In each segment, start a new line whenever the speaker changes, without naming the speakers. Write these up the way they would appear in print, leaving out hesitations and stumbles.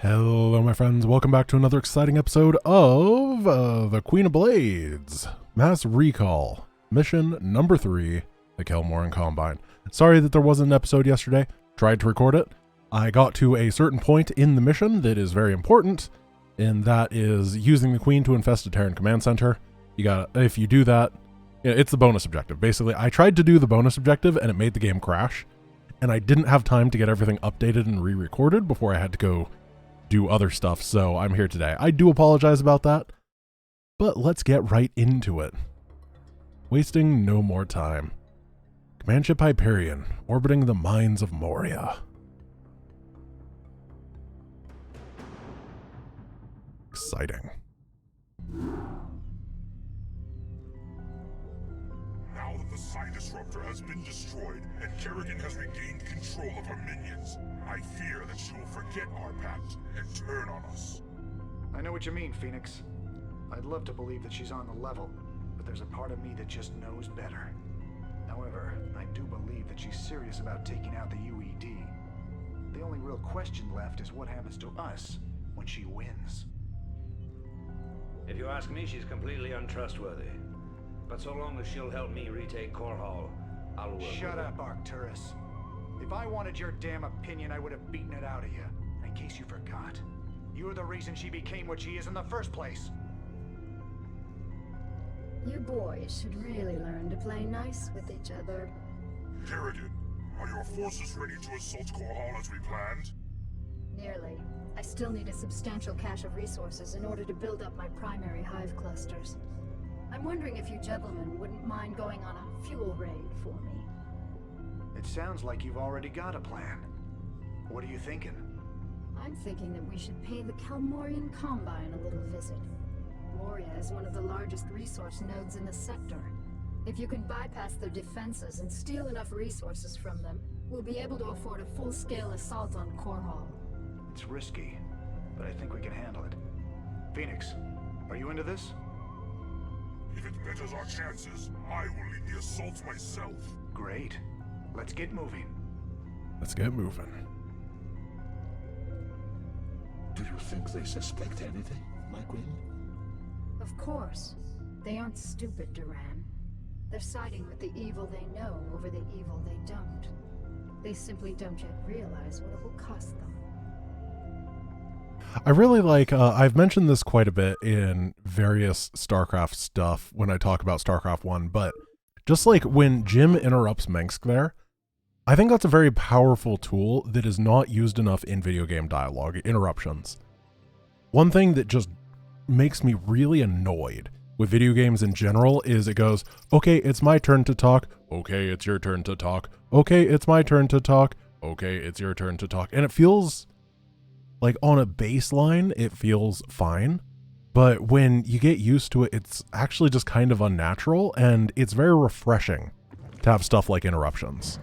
Hello my friends, welcome back to another exciting episode of the Queen of Blades Mass Recall, mission number 3, the Kelmoran Combine. Sorry that there wasn't an episode yesterday, tried to record it. I got to a certain point in the mission that is very important, and that is using the Queen to infest a Terran command center. If you do that, it's the bonus objective. Basically, I tried to do the bonus objective and it made the game crash, and I didn't have time to get everything updated and re-recorded before I had to go do other stuff, so I'm here today. I do apologize about that, but let's get right into it. Wasting no more time. Command Ship Hyperion, orbiting the mines of Moria. Exciting.
Now that the Psi Disruptor has been destroyed and Kerrigan has regained control of her minions, I fear that she will forget our pact and turn on us.
I know what you mean, Phoenix. I'd love to believe that she's on the level, but there's a part of me that just knows better. However, I do believe that she's serious about taking out the UED. The only real question left is what happens to us when she wins.
If you ask me, she's completely untrustworthy. But so long as she'll help me retake Core Hall, I'll work.
Shut up, Arcturus. If I wanted your damn opinion, I would have beaten it out of you. In case you forgot, you're the reason she became what she is in the first place.
You boys should really learn to play nice with each other.
Kerrigan, are your forces ready to assault Core Hall as we planned?
Nearly. I still need a substantial cache of resources in order to build up my primary hive clusters. I'm wondering if you gentlemen wouldn't mind going on a fuel raid for me.
It sounds like you've already got a plan. What are you thinking?
I'm thinking that we should pay the Kelmoran Combine a little visit. Moria is one of the largest resource nodes in the sector. If you can bypass their defenses and steal enough resources from them, we'll be able to afford a full-scale assault on Core Hall.
It's risky, but I think we can handle it. Phoenix, are you into this?
If it betters our chances, I will lead the assault myself.
Great. Let's get moving.
Let's get moving.
Do you think they suspect anything, my queen?
Of course. They aren't stupid, Duran. They're siding with the evil they know over the evil they don't. They simply don't yet realize what it will cost them.
I really like, I've mentioned this quite a bit in various Starcraft stuff when I talk about Starcraft 1, but just like when Jim interrupts Mengsk there, I think that's a very powerful tool that is not used enough in video game dialogue, interruptions. One thing that just makes me really annoyed with video games in general is it goes, okay, it's my turn to talk, okay, it's your turn to talk, okay, it's my turn to talk, okay, it's your turn to talk, and it feels like on a baseline, it feels fine, but when you get used to it, it's actually just kind of unnatural, and it's very refreshing to have stuff like interruptions.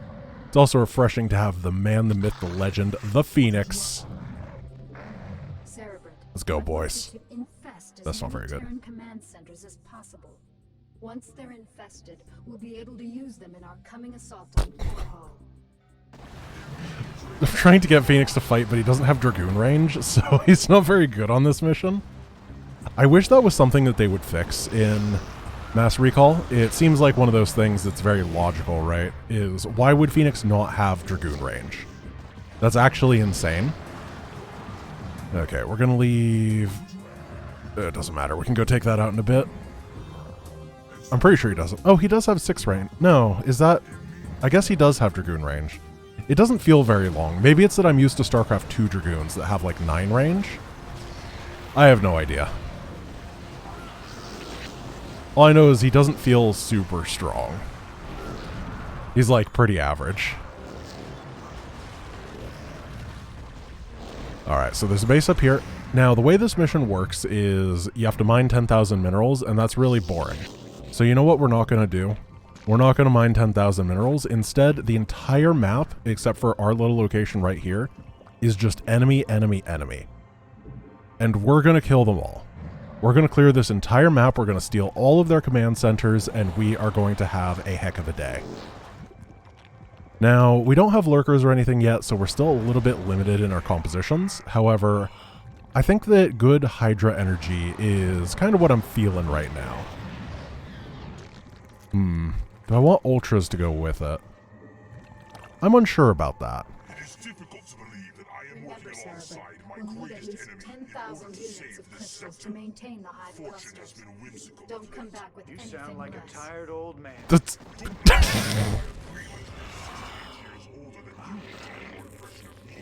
It's also refreshing to have the man, the myth, the legend, the Phoenix. Let's go, boys. That's not very good.
Command centers as possible. Once they're infested, we'll be able to use them in our coming assault on Core Hall.
I'm trying to get Phoenix to fight, but he doesn't have Dragoon range, so he's not very good on this mission. I wish that was something that they would fix in Mass Recall. It seems like one of those things that's very logical, right? Is why would Phoenix not have Dragoon range? That's actually insane. Okay, we're gonna leave. It doesn't matter. We can go take that out in a bit. I'm pretty sure he doesn't. Oh, he does have 6 range. No, is that... I guess he does have Dragoon range. It doesn't feel very long. Maybe it's that I'm used to StarCraft 2 Dragoons that have like 9 range. I have no idea. All I know is he doesn't feel super strong. He's like pretty average. Alright, so there's a base up here. Now, the way this mission works is you have to mine 10,000 minerals, and that's really boring. So you know what we're not going to do? We're not going to mine 10,000 minerals. Instead, the entire map, except for our little location right here, is just enemy, enemy, enemy. And we're going to kill them all. We're going to clear this entire map, we're going to steal all of their command centers, and we are going to have a heck of a day. Now, we don't have lurkers or anything yet, so we're still a little bit limited in our compositions. However, I think that good Hydra energy is kind of what I'm feeling right now. Do I want ultras to go with it? I'm unsure about that.
It is difficult to believe that I am
Remember,
working alongside
Cerebro,
my
we'll need at
greatest
least
enemy in
10,000
order to
units
save
of
this
crystals to
sector.
maintain the hive
Fortune has
clusters.
been whimsical.
Don't come back with
You
anything
sound like
less.
a tired old man.
That's...
Years older than you, more impression of me,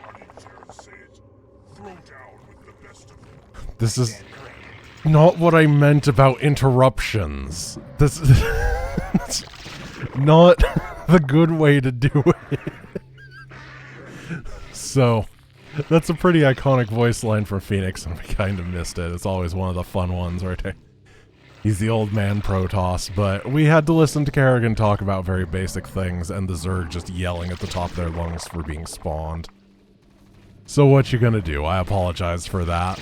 How do you dare to say it? Throw down with the best of them.
This is not what I meant about interruptions. This is not the good way to do it. So, that's a pretty iconic voice line from Phoenix, and we kind of missed it. It's always one of the fun ones, right there. He's the old man Protoss, but we had to listen to Kerrigan talk about very basic things, and the Zerg just yelling at the top of their lungs for being spawned. So what you gonna do? I apologize for that.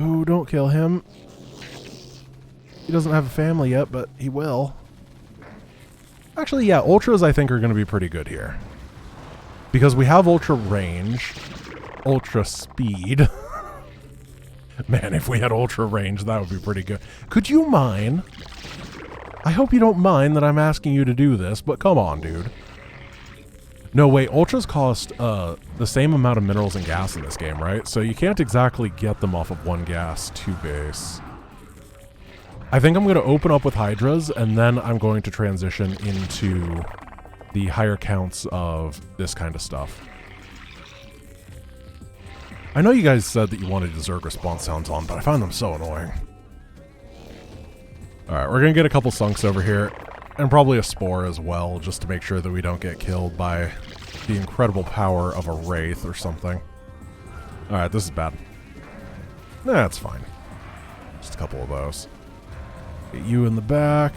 Ooh, don't kill him. He doesn't have a family yet, but he will. Actually, yeah, ultras I think are going to be pretty good here. Because we have ultra range, ultra speed. Man, if we had ultra range, that would be pretty good. Could you mine? I hope you don't mind that I'm asking you to do this, but come on, dude. No, wait, ultras cost the same amount of minerals and gas in this game, right? So you can't exactly get them off of one gas to base. I think I'm going to open up with Hydras, and then I'm going to transition into the higher counts of this kind of stuff. I know you guys said that you wanted the Zerg response sounds on, but I find them so annoying. Alright, we're going to get a couple sunks over here. And probably a spore as well, just to make sure that we don't get killed by the incredible power of a wraith or something. Alright, this is bad. Nah, that's fine. Just a couple of those. Get you in the back.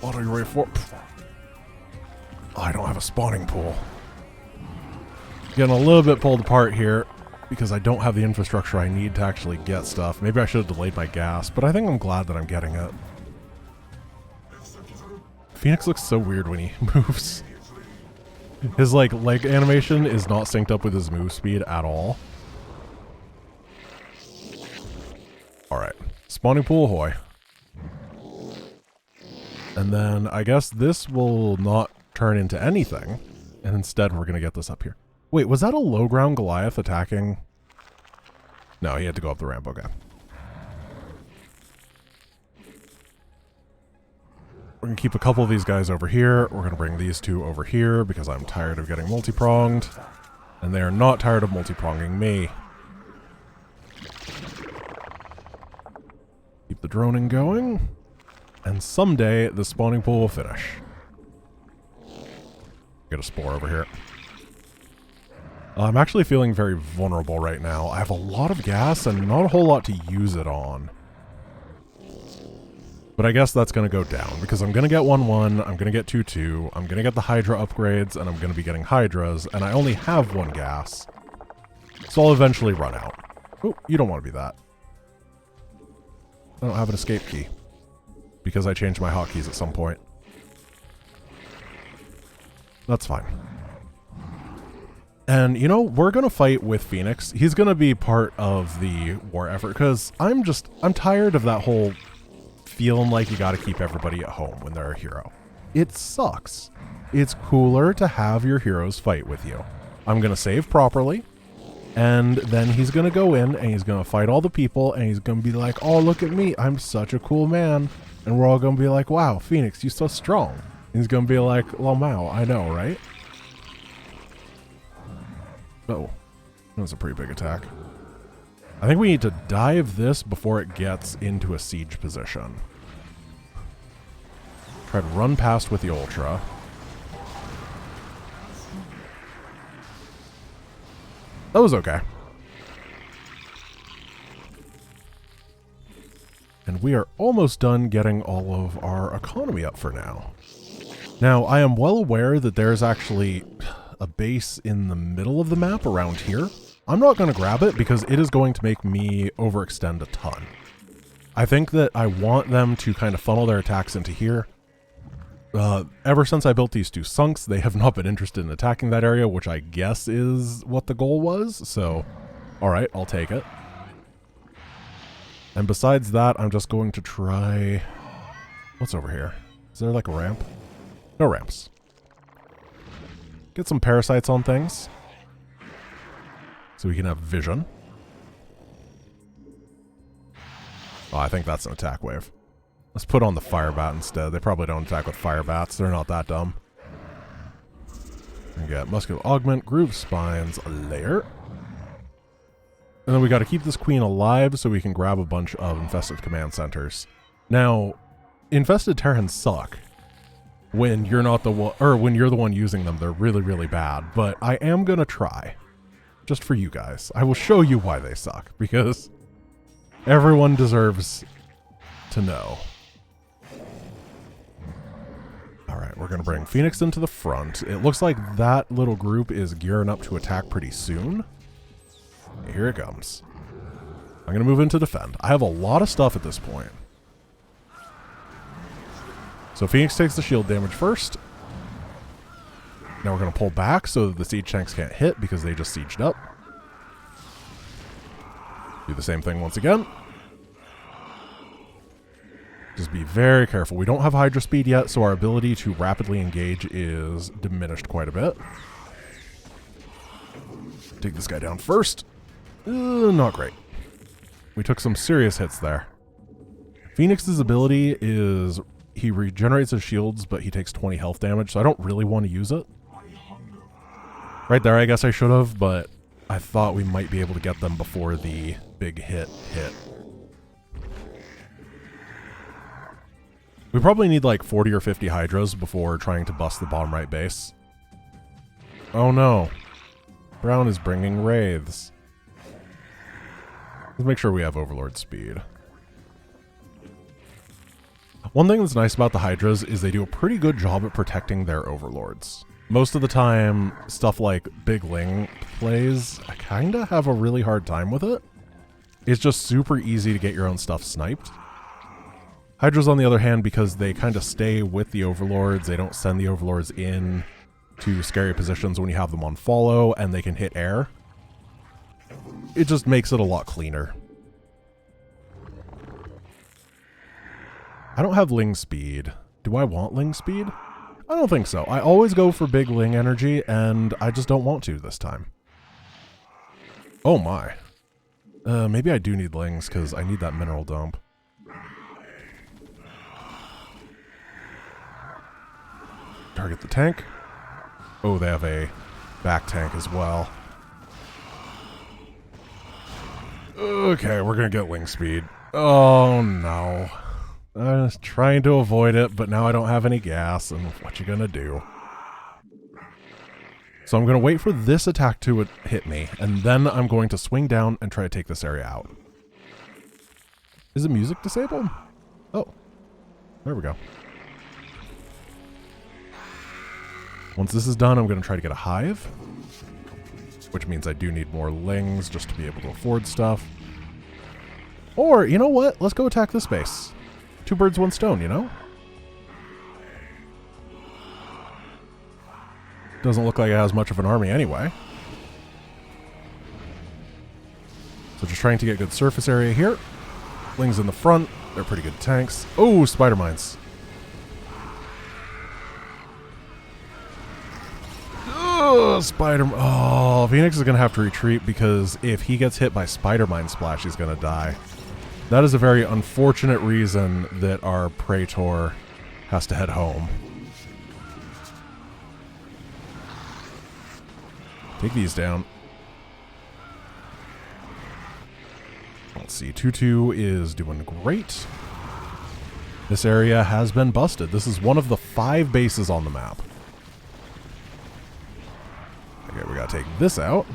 What are you ready for? Oh, I don't have a spawning pool. Getting a little bit pulled apart here because I don't have the infrastructure I need to actually get stuff. Maybe I should have delayed my gas, but I think I'm glad that I'm getting it. Phoenix looks so weird when he moves. His, like, leg animation is not synced up with his move speed at all. Alright. Spawning pool ahoy. And then I guess this will not turn into anything. And instead we're going to get this up here. Wait, was that a low ground Goliath attacking? No, he had to go up the ramp. Okay. We're going to keep a couple of these guys over here. We're going to bring these two over here because I'm tired of getting multi-pronged. And they are not tired of multi-pronging me. Keep the droning going. And someday the spawning pool will finish. Get a spore over here. I'm actually feeling very vulnerable right now. I have a lot of gas and not a whole lot to use it on. But I guess that's going to go down, because I'm going to get 1-1, I'm going to get 2-2, I'm going to get the Hydra upgrades, and I'm going to be getting Hydras, and I only have 1 gas. So I'll eventually run out. Oh, you don't want to be that. I don't have an escape key, because I changed my hotkeys at some point. That's fine. And, you know, we're going to fight with Phoenix. He's going to be part of the war effort, because I'm tired of that whole feeling like you got to keep everybody at home when they're a hero. It sucks. It's cooler to have your heroes fight with you. I'm going to save properly, and then he's going to go in and he's going to fight all the people, and he's going to be like, oh, look at me, I'm such a cool man. And we're all going to be like, wow, Phoenix, you're so strong. And he's going to be like, Lamau, I know, right? Oh, that was a pretty big attack. I think we need to dive this before it gets into a siege position. Try to run past with the Ultra. That was okay. And we are almost done getting all of our economy up for now. Now, I am well aware that there's actually a base in the middle of the map around here. I'm not going to grab it because it is going to make me overextend a ton. I think that I want them to kind of funnel their attacks into here. Ever since I built these two sunks, they have not been interested in attacking that area, which I guess is what the goal was. So, alright, I'll take it. And besides that, I'm just going to try... What's over here? Is there like a ramp? No ramps. Get some parasites on things. So we can have vision. Oh, I think that's an attack wave. Let's put on the fire bat instead. They probably don't attack with fire bats. They're not that dumb. We get muscular augment, groove spines, a layer. And then we got to keep this queen alive so we can grab a bunch of infested command centers. Now, infested Terrans suck. When you're not the one, or when you're the one using them, they're really, really bad. But I am gonna try, just for you guys. I will show you why they suck, because everyone deserves to know. Alright, we're going to bring Phoenix into the front. It looks like that little group is gearing up to attack pretty soon. Here it comes. I'm going to move into defend. I have a lot of stuff at this point. So Phoenix takes the shield damage first. Now we're going to pull back so that the siege tanks can't hit because they just sieged up. Do the same thing once again. Just be very careful. We don't have Hydra speed yet, so our ability to rapidly engage is diminished quite a bit. Take this guy down first. Not great. We took some serious hits there. Phoenix's ability is he regenerates his shields, but he takes 20 health damage, so I don't really want to use it. Right there, I guess I should have, but I thought we might be able to get them before the big hit. We probably need like 40 or 50 Hydras before trying to bust the bottom right base. Oh no. Brown is bringing Wraiths. Let's make sure we have Overlord speed. One thing that's nice about the Hydras is they do a pretty good job at protecting their Overlords. Most of the time, stuff like Big Ling plays, I kinda have a really hard time with it. It's just super easy to get your own stuff sniped. Hydras, on the other hand, because they kind of stay with the Overlords, they don't send the Overlords in to scary positions when you have them on follow, and they can hit air. It just makes it a lot cleaner. I don't have Ling speed. Do I want Ling speed? I don't think so. I always go for big Ling energy, and I just don't want to this time. Oh my. Maybe I do need Lings, because I need that mineral dump. Target the tank. Oh, they have a back tank as well. Okay, we're going to get Ling speed. Oh no. I was trying to avoid it, but now I don't have any gas, and what you gonna do? So I'm gonna wait for this attack to hit me, and then I'm going to swing down and try to take this area out. Is the music disabled? Oh, there we go. Once this is done, I'm gonna try to get a hive, which means I do need more Lings just to be able to afford stuff. Or, you know what? Let's go attack this base. 2 birds, 1 stone, you know? Doesn't look like it has much of an army anyway. So just trying to get good surface area here. Lings in the front. They're pretty good tanks. Oh, spider mines. Oh, Oh, Phoenix is going to have to retreat because if he gets hit by spider mine splash, he's going to die. That is a very unfortunate reason that our Praetor has to head home. Take these down. Let's see, 2-2 is doing great. This area has been busted. This is one of the 5 bases on the map. Okay, we gotta take this out.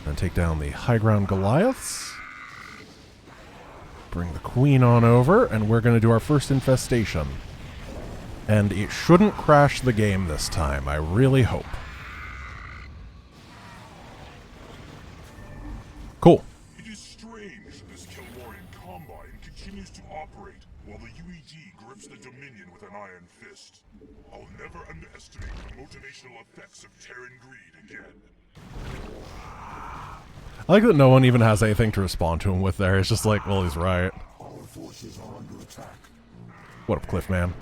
And take down the high ground Goliaths. Bring the queen on over, and we're going to do our first infestation. And it shouldn't crash the game this time, I really hope. Cool.
It is strange this Kelmorian Combine grips the Dominion with an iron fist. I'll never underestimate the motivational effects of Terran greed again.
I like that no one even has anything to respond to him with there. It's just like, well, he's right.
Our forces are under attack.
What up, Cliffman?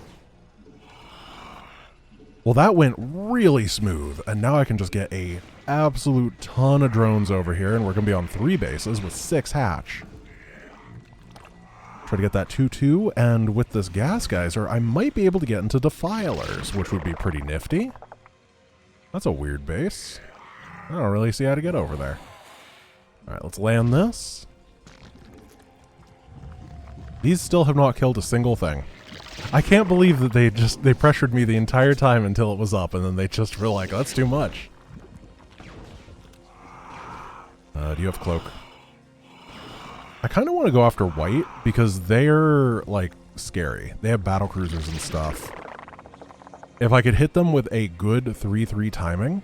Well, that went really smooth, and now I can just get a absolute ton of drones over here, and we're going to be on 3 bases with 6 hatch. Try to get that 2-2, and with this gas geyser, I might be able to get into defilers, which would be pretty nifty. That's a weird base. I don't really see how to get over there. Alright, let's land this. These still have not killed a single thing. I can't believe that they pressured me the entire time until it was up, and then they just were like, that's too much. Do you have cloak? I kind of want to go after white because they're like scary. They have battle cruisers and stuff. If I could hit them with a good 3-3 timing,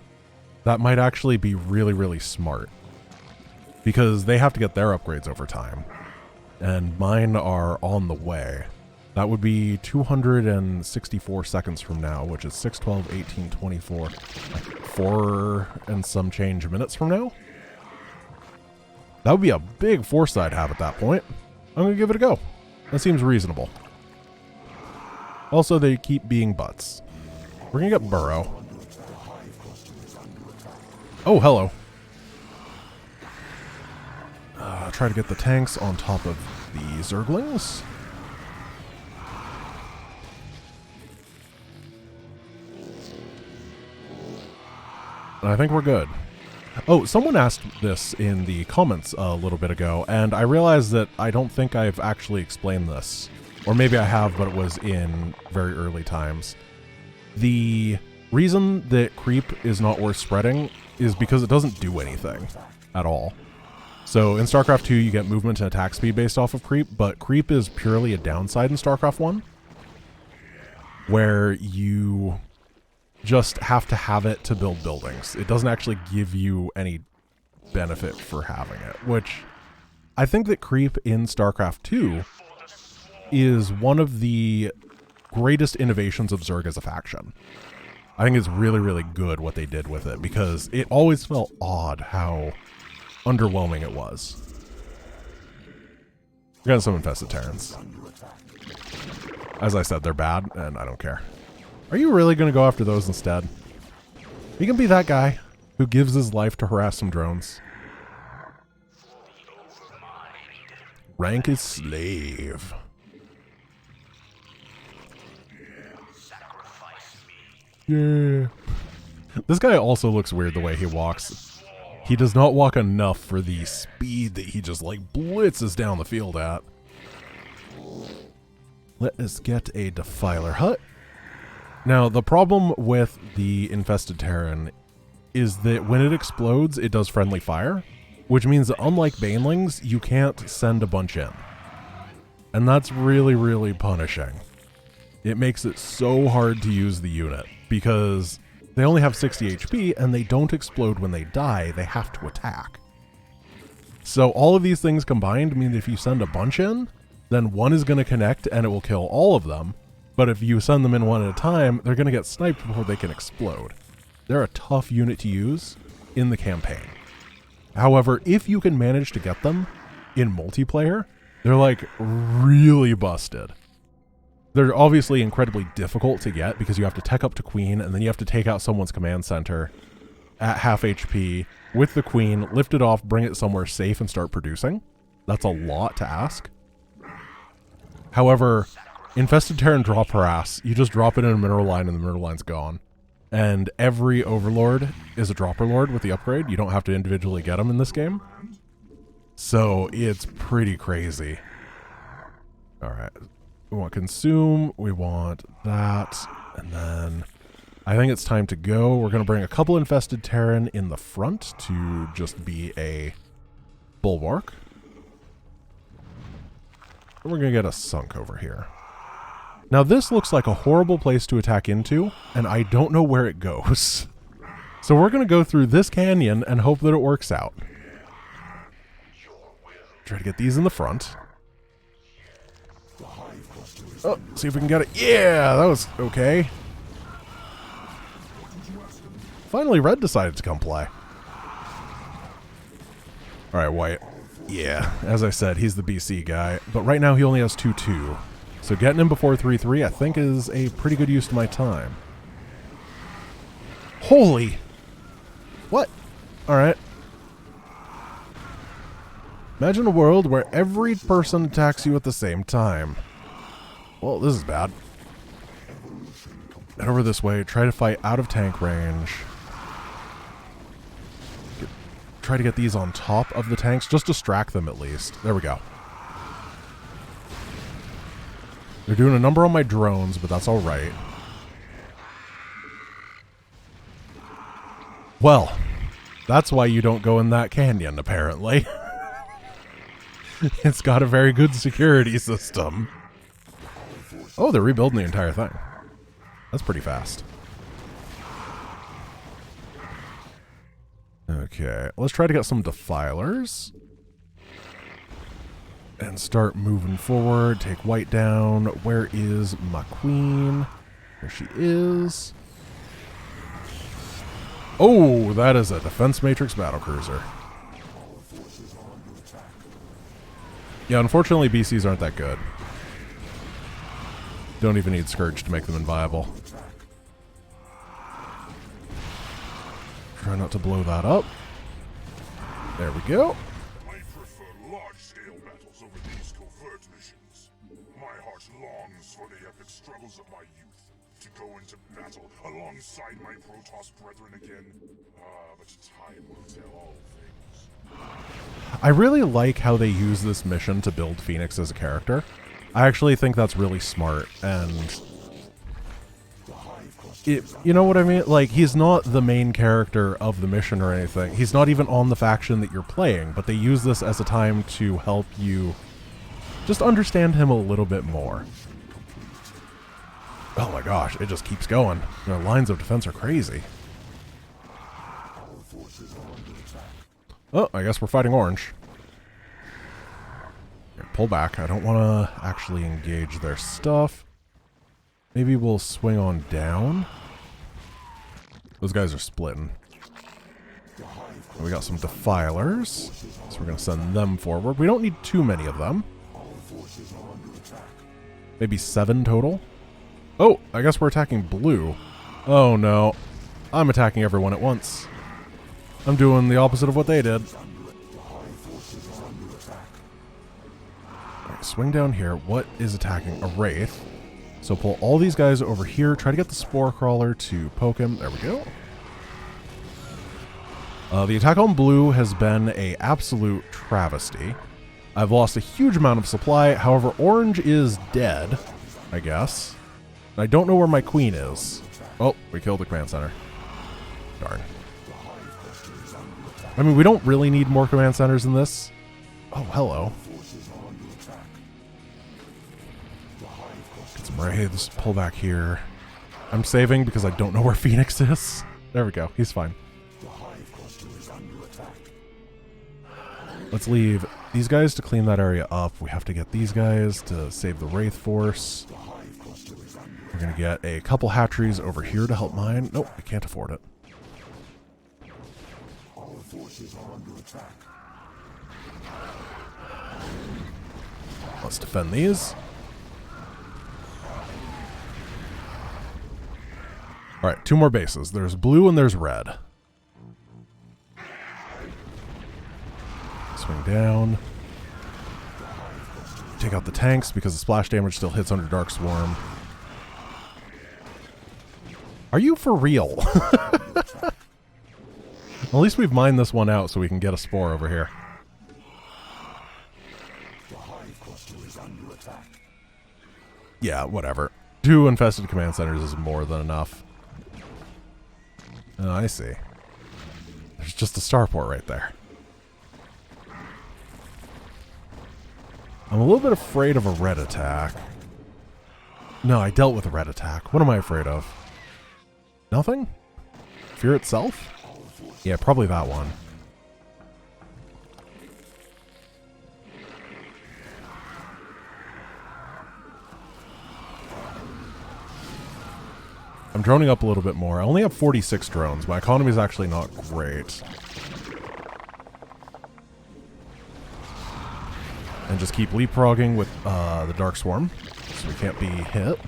that might actually be really, really smart. Because they have to get their upgrades over time. And mine are on the way. That would be 264 seconds from now, which is 6, 12, 18, 24, 4 and some change minutes from now. That would be a big force I'd have at that point. I'm going to give it a go. That seems reasonable. Also, they keep being butts. We're going to get Burrow. Oh, hello. Try to get the tanks on top of the Zerglings. And I think we're good. Oh, someone asked this in the comments a little bit ago, and I realized that I don't think I've actually explained this. Or maybe I have, but it was in very early times. The reason that creep is not worth spreading is because it doesn't do anything at all. So in StarCraft 2, you get movement and attack speed based off of creep, but creep is purely a downside in StarCraft 1, where you just have to have it to build buildings. It doesn't actually give you any benefit for having it, which I think that creep in StarCraft 2 is one of the greatest innovations of Zerg as a faction. I think it's really, really good what they did with it, because it always felt odd how underwhelming it was. We got some infested Terrans. As I said, they're bad, and I don't care. Are you really going to go after those instead? You can be that guy who gives his life to harass some drones. Rank is slave. Yeah. This guy also looks weird the way he walks. He does not walk enough for the speed that he just like blitzes down the field at. Let us get a Defiler hut. Now, the problem with the infested Terran is that when it explodes, it does friendly fire, which means that unlike Banelings, you can't send a bunch in. And that's really, really punishing. It makes it so hard to use the unit, because they only have 60 HP, and they don't explode when they die, they have to attack. So all of these things combined mean that if you send a bunch in, then one is going to connect and it will kill all of them. But if you send them in one at a time, they're going to get sniped before they can explode. They're a tough unit to use in the campaign. However, if you can manage to get them in multiplayer, they're like really busted. They're obviously incredibly difficult to get because you have to tech up to Queen, and then you have to take out someone's command center at half HP with the Queen, lift it off, bring it somewhere safe, and start producing. That's a lot to ask. However, infested Terran drop harass. You just drop it in a mineral line and the mineral line's gone. And every overlord is a dropper lord with the upgrade. You don't have to individually get them in this game. So it's pretty crazy. Alright. We want consume. We want that. And then I think it's time to go. We're going to bring a couple infested Terran in the front to just be a bulwark. And we're going to get a sunk over here. Now this looks like a horrible place to attack into, and I don't know where it goes. So we're going to go through this canyon and hope that it works out. Try to get these in the front. Oh, see if we can get it. Yeah, that was okay. Finally, Red decided to come play. Alright, White. Yeah, as I said, he's the BC guy. But right now he only has 2-2. So getting him before 3-3 I think is a pretty good use of my time. Holy! What? Alright. Imagine a world where every person attacks you at the same time. Well, this is bad. Head over this way. Try to fight out of tank range. Try to get these on top of the tanks. Just distract them at least. There we go. They're doing a number on my drones, but that's alright. Well, that's why you don't go in that canyon, apparently. It's got a very good security system. Oh, they're rebuilding the entire thing. That's pretty fast. Okay, let's try to get some defilers. And start moving forward. Take White down. Where is my queen? There she is. Oh, that is a Defense Matrix battlecruiser. Yeah, unfortunately BCs aren't that good. Don't even need Scourge to make them inviable. Try not to blow that up. There we go.
I prefer large-scale battles over these covert missions. My heart longs for the epic struggles of my youth. To go into battle alongside my Protoss brethren again. But time will tell all things.
I really like how they use this mission to build Phoenix as a character. I actually think that's really smart, and you know what I mean? Like, he's not the main character of the mission or anything. He's not even on the faction that you're playing, but they use this as a time to help you just understand him a little bit more. Oh my gosh, it just keeps going. Their lines of defense are crazy. Oh, I guess we're fighting orange. Here, pull back. I don't want to actually engage their stuff. Maybe we'll swing on down. Those guys are splitting. We got some defilers, so we're going to send them forward. We don't need too many of them. Maybe 7 total. Oh, I guess we're attacking blue. Oh no. I'm attacking everyone at once. I'm doing the opposite of what they did. Alright, swing down here. What is attacking? A Wraith. So pull all these guys over here. Try to get the Spore Crawler to poke him. There we go. The attack on blue has been an absolute travesty. I've lost a huge amount of supply. However, orange is dead, I guess. I don't know where my queen is. Oh, we killed the command center. Darn. I mean, we don't really need more command centers than this. Oh, hello. Get some wraiths. Pull back here. I'm saving because I don't know where Phoenix is. There we go. He's fine. Let's leave these guys to clean that area up. We have to get these guys to save the Wraith Force. We're going to get a couple hatcheries over here to help mine. Nope, I can't afford it. Let's defend these. Alright, 2 more bases. There's blue and there's red. Swing down. Take out the tanks because the splash damage still hits under Dark Swarm. Are you for real? At least we've mined this one out so we can get a spore over here. Yeah, whatever. 2 infested command centers is more than enough. Oh, I see. There's just a starport right there. I'm a little bit afraid of a red attack. No, I dealt with a red attack. What am I afraid of? Nothing? Fear itself? Yeah, probably that one. I'm droning up a little bit more. I only have 46 drones. My economy is actually not great. And just keep leapfrogging with the Dark Swarm, so we can't be hit.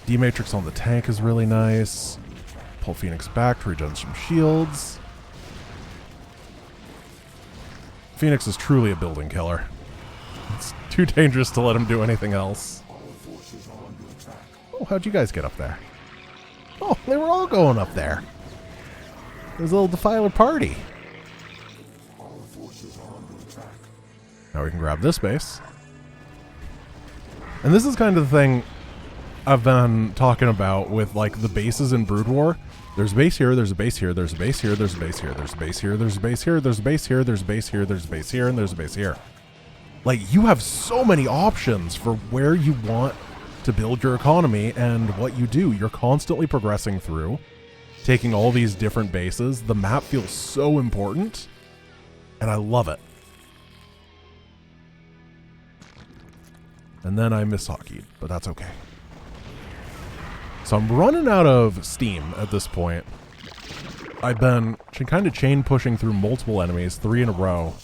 D-Matrix on the tank is really nice. Pull Phoenix back to regen some shields. Phoenix is truly a building killer. It's too dangerous to let him do anything else. Oh, how'd you guys get up there? Oh, they were all going up there. It was a little Defiler party. Now we can grab this base. And this is kind of the thing I've been talking about with like the bases in Brood War. There's a base here, there's a base here, there's a base here, there's a base here, there's a base here, there's a base here, there's a base here, there's a base here, there's a base here, and there's a base here. Like, you have so many options for where you want to build your economy and what you do. You're constantly progressing through, taking all these different bases. The map feels so important, and I love it. And then I mishockeyed, but that's okay. So I'm running out of steam at this point. I've been kind of chain pushing through multiple enemies, 3 in a row.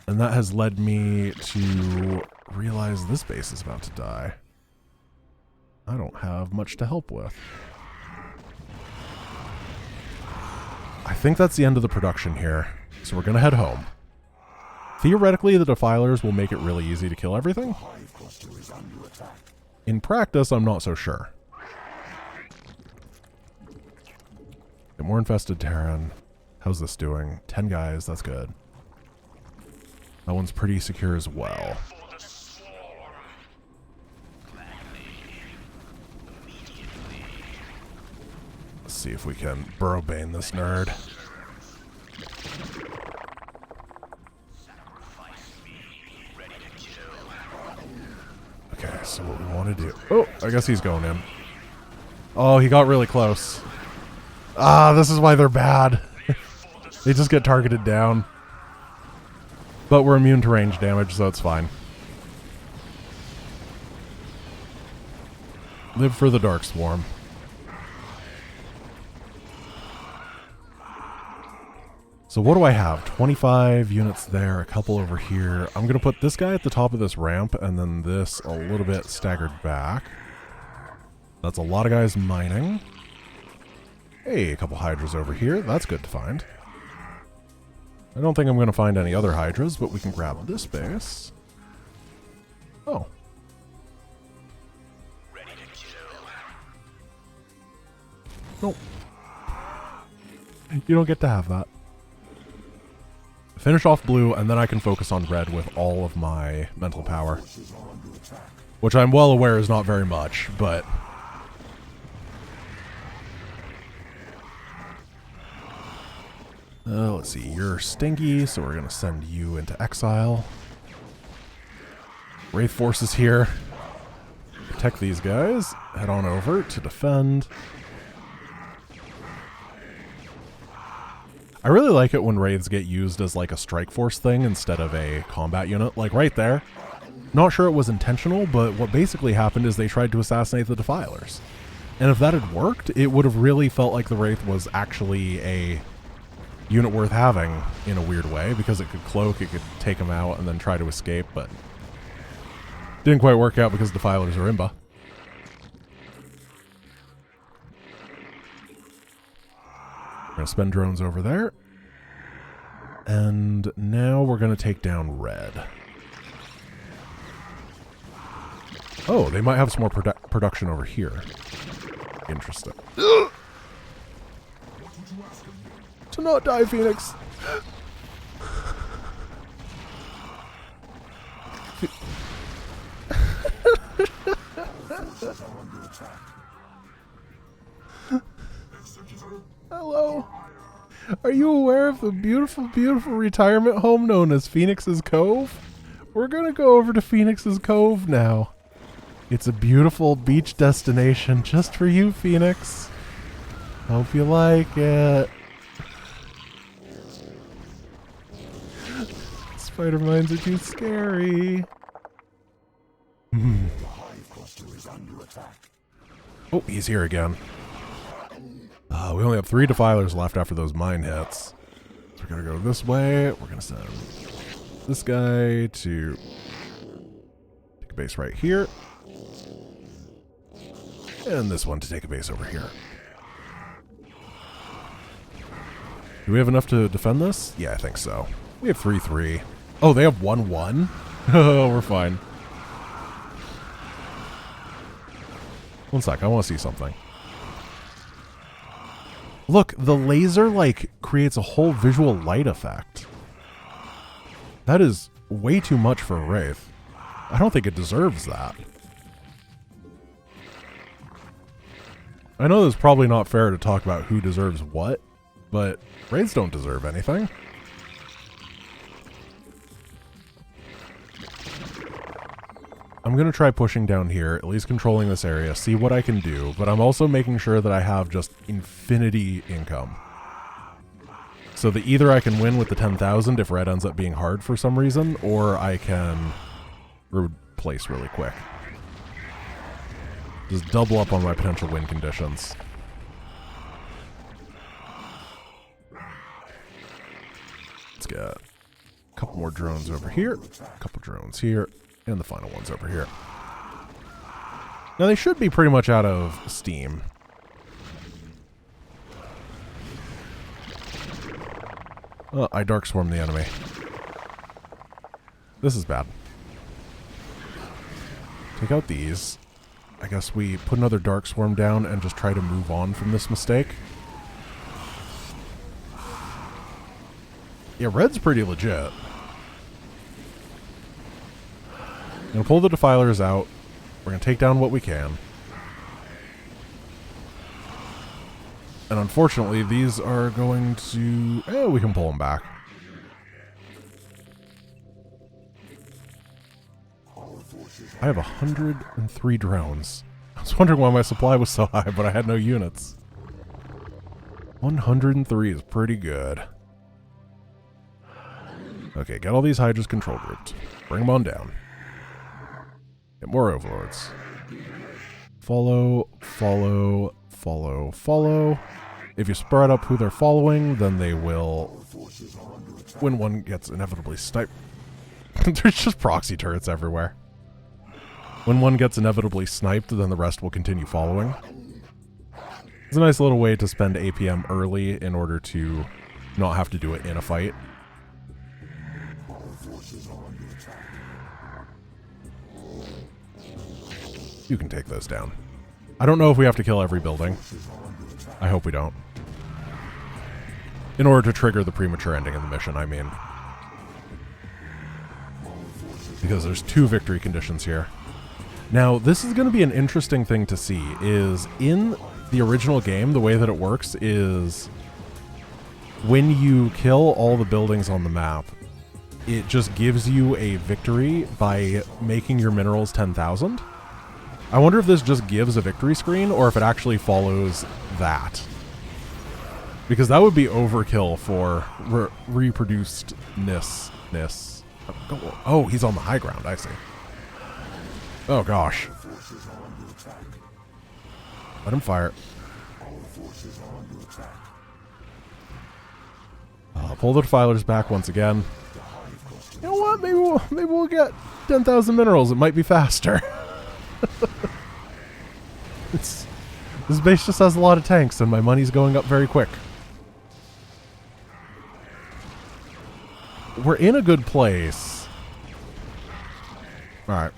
And that has led me to realize this base is about to die. I don't have much to help with. I think that's the end of the production here. So we're going to head home. Theoretically, the Defilers will make it really easy to kill everything. In practice, I'm not so sure. Get more infested Terran. How's this doing? 10 guys, that's good. That one's pretty secure as well. Let's see if we can Burrowbane this nerd. Okay, so what we want to do... Oh, I guess he's going in. Oh, he got really close. Ah, this is why they're bad. They just get targeted down. But we're immune to range damage, so it's fine. Live for the Dark Swarm. So what do I have? 25 units there, a couple over here. I'm going to put this guy at the top of this ramp, and then this a little bit staggered back. That's a lot of guys mining. Hey, a couple Hydras over here. That's good to find. I don't think I'm going to find any other Hydras, but we can grab this base. Oh. Nope. You don't get to have that. Finish off blue, and then I can focus on red with all of my mental power. Which I'm well aware is not very much, but... let's see, you're stinky, so we're going to send you into exile. Wraith Force is here. Protect these guys. Head on over to defend. I really like it when Wraiths get used as like a strike force thing instead of a combat unit. Like right there. Not sure it was intentional, but what basically happened is they tried to assassinate the Defilers. And if that had worked, it would have really felt like the Wraith was actually a unit worth having in a weird way, because it could cloak, it could take them out and then try to escape, but didn't quite work out because Defilers are imba. We're going to spend drones over there. And now we're going to take down red. Oh, they might have some more production over here. Interesting. To not die, Phoenix. Hello. Are you aware of the beautiful, beautiful retirement home known as Phoenix's Cove? We're gonna go over to Phoenix's Cove now. It's a beautiful beach destination just for you, Phoenix. Hope you like it. Spider mines are too scary.
hive cluster is under attack.
Oh, he's here again. We only have 3 defilers left after those mine hits. So we're going to go this way. We're going to send this guy to take a base right here. And this one to take a base over here. Do we have enough to defend this? Yeah, I think so. We have 3-3. Oh, they have 1-1? Oh, we're fine. One sec, I want to see something. Look, the laser, like, creates a whole visual light effect. That is way too much for a Wraith. I don't think it deserves that. I know it's probably not fair to talk about who deserves what, but Wraiths don't deserve anything. I'm going to try pushing down here, at least controlling this area, see what I can do, but I'm also making sure that I have just infinity income. So that either I can win with the 10,000 if red ends up being hard for some reason, or I can replace really quick. Just double up on my potential win conditions. Let's get a couple more drones over here, a couple drones here, and the final one's over here. Now they should be pretty much out of steam. Oh, I dark swarm the enemy. This is bad. Take out these. I guess we put another dark swarm down and just try to move on from this mistake. Yeah, red's pretty legit. I'm going to pull the defilers out. We're going to take down what we can. And unfortunately, these are going to... we can pull them back. I have 103 drones. I was wondering why my supply was so high, but I had no units. 103 is pretty good. Okay, get all these Hydras control grouped. Bring them on down. Get more overlords. Follow, follow, follow, follow. If you spread up who they're following, then they will... When one gets inevitably sniped... There's just proxy turrets everywhere. When one gets inevitably sniped, then the rest will continue following. It's a nice little way to spend APM early in order to not have to do it in a fight. You can take those down. I don't know if we have to kill every building. I hope we don't. In order to trigger the premature ending of the mission, I mean. Because there's 2 victory conditions here. Now, this is going to be an interesting thing to see, is in the original game, the way that it works is when you kill all the buildings on the map, it just gives you a victory by making your minerals 10,000. I wonder if this just gives a victory screen or if it actually follows that. Because that would be overkill for reproducedness. Oh, he's on the high ground, I see. Oh gosh. Let him fire. Pull the defilers back once again. You know what? Maybe we'll get 10,000 minerals. It might be faster. This base just has a lot of tanks, and my money's going up very quick. We're in a good place. Alright.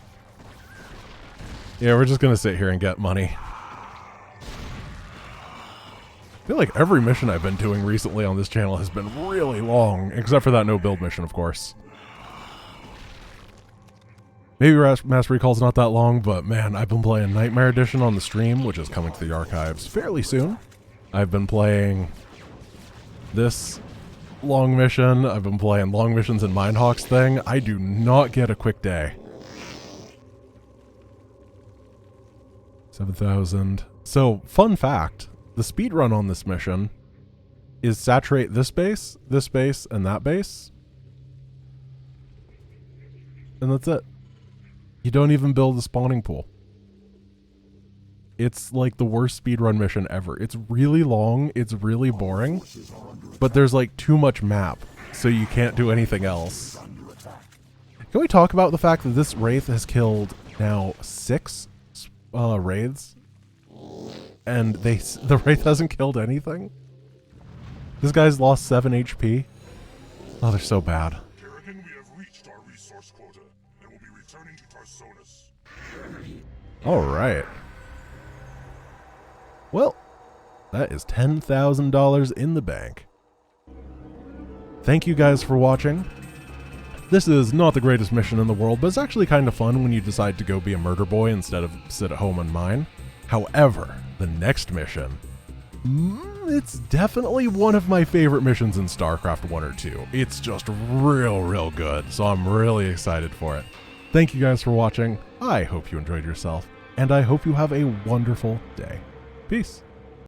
Yeah, we're just going to sit here and get money. I feel like every mission I've been doing recently on this channel has been really long, except for that no build mission, of course. Maybe Mass Recall's not that long, but man, I've been playing Nightmare Edition on the stream, which is coming to the archives fairly soon. I've been playing this long mission. I've been playing long missions in Mindhawk's thing. I do not get a quick day. 7,000. So, fun fact, the speed run on this mission is saturate this base, and that base. And that's it. You don't even build a spawning pool. It's like the worst speedrun mission ever. It's really long, it's really boring, but there's like too much map, so you can't do anything else. Can we talk about the fact that this Wraith has killed now 6 Wraiths? And the Wraith hasn't killed anything? This guy's lost 7 HP? Oh, they're so bad.
Kerrigan, we have reached our resource quota, and will be returning to Tarsonis.
Alright. Well, that is $10,000 in the bank. Thank you guys for watching. This is not the greatest mission in the world, but it's actually kind of fun when you decide to go be a murder boy instead of sit at home and mine. However, the next mission, it's definitely one of my favorite missions in StarCraft 1 or 2. It's just real good, so I'm really excited for it. Thank you guys for watching. I hope you enjoyed yourself, and I hope you have a wonderful day. Peace.